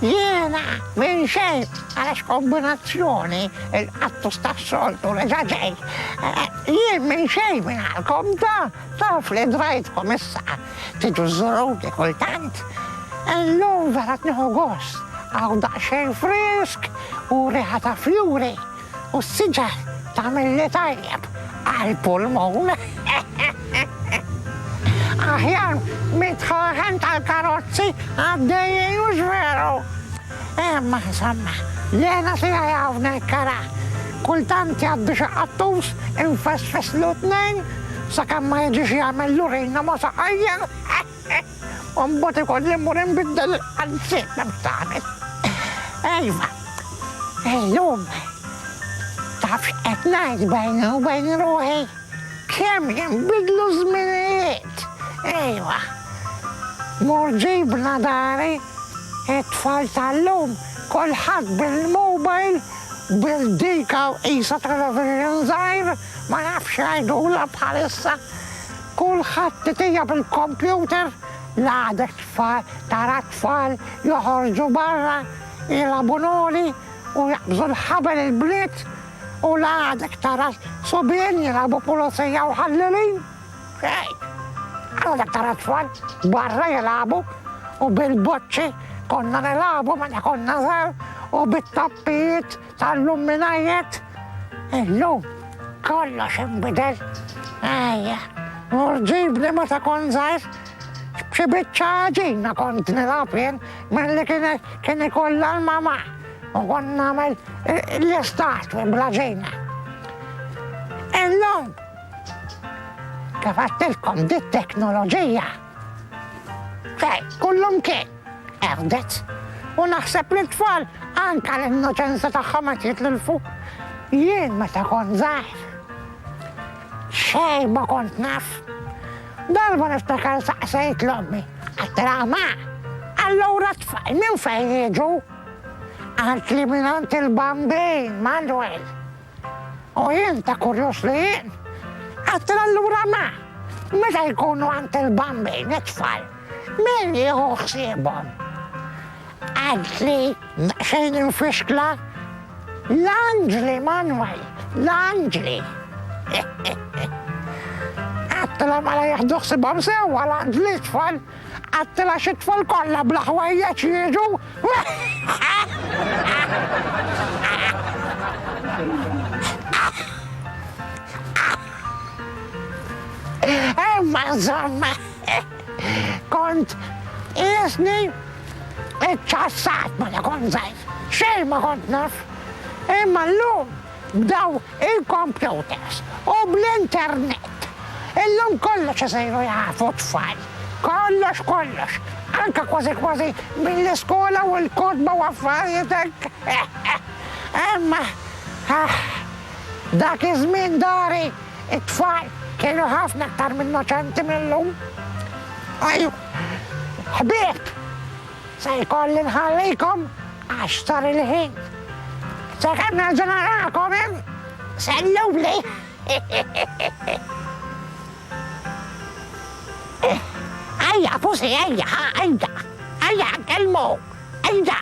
Jiena minn xejn għalax kombinazzjoni il-qattu sta' reġa' ġej. Jien minn xejn minn għalkom taf li drajtkom issa tiġu żuruni kultant. Illum vera tnieħu gost għaw daqsxejn frisk u riħa ta' fjuri u s-siġar tagħmilli tajjeb għall-pulmun. Aħjar mitħoħen tal-karozzi għaddejjien u veru. Imma insomma, jena si għajawna kara. Kultant jgħaddi xi qattus infesfes l-tnejn sakemm ma jiġix jagħmel lurina ma saqajjen. U mbagħad ikolli mmur inbiddel il-qalziet ma btagħmel. Ejva, illum tafx qed ngħid bejni u bejn ruħi kemm jinbidlu żminijiet. Ejwa, mur ġibna dari it-tfal tal-lum kulħadd bil-mobile bil-dika u qisa television żgħir ma nafx jgħidula bħalissa. Kulħadd titija bil-kompjuter l-għadek tfal tara tfal joħorġu barra jilagħbu noli u jaqbżu l-ħabel il-bliet u l-għadek tara sobien jilagħbu pulizija u ħallilin. Għadek tara tfal barra jilagħbu u bil-boċċi konna nilagħbu ma konna żgħar u bit-tappijiet tal-lumminajiet. Illum kollox inbidel. Ejja, ġibni meta kon żgħir b'xi biċċa ġinna kont nilagħab jien milli kien ikollha l-mama u kont nagħmel l-istatwi bla ġinna. Illum kif għattilkom dit-teknoloġija kullum kien erdet u naħseb li t-tfal anka l-innoċenza tagħhom qed jitlilfu. Jien meta kont żgħir xejn ma kont naf. Darba niftakar saqsejt l-ommi għattila ma allura t-tfal minn fejn jiġu? Għalt li minant il-bambin, Manuel. U jien ta' kurjus li jien għattila allura ma meta jkunu għant il-bambin it-tfal min jieħu ħsiebhom? Għalt li xejn infixkla l-anġli, Manuel, l-anġli. Għattila ma la jieħdu ħsiebhom sewwa l-anġli t-tfal, għattila xi tfal kollha bla ħwejjeġ jiġu. Imma insomma kont isni iċċassat ma la kont żgħir, xejn ma kont naf. Imma llum bdew il-computers u bl-internet. Illum kollox isejru jafu tfal, kollox, anka kważi mill-iskola u l-kotba u affarijiet hekk. Imma dak iż-żmien dari it-tfal kienu ħafna aktar innoċenti millum. Ajju, ħbieb, se jkolli nħallikom għax sar il-ħin. Sakemm nerġa' narakom selluli. Ejja, pusi, ejja, nkellmu, ejja.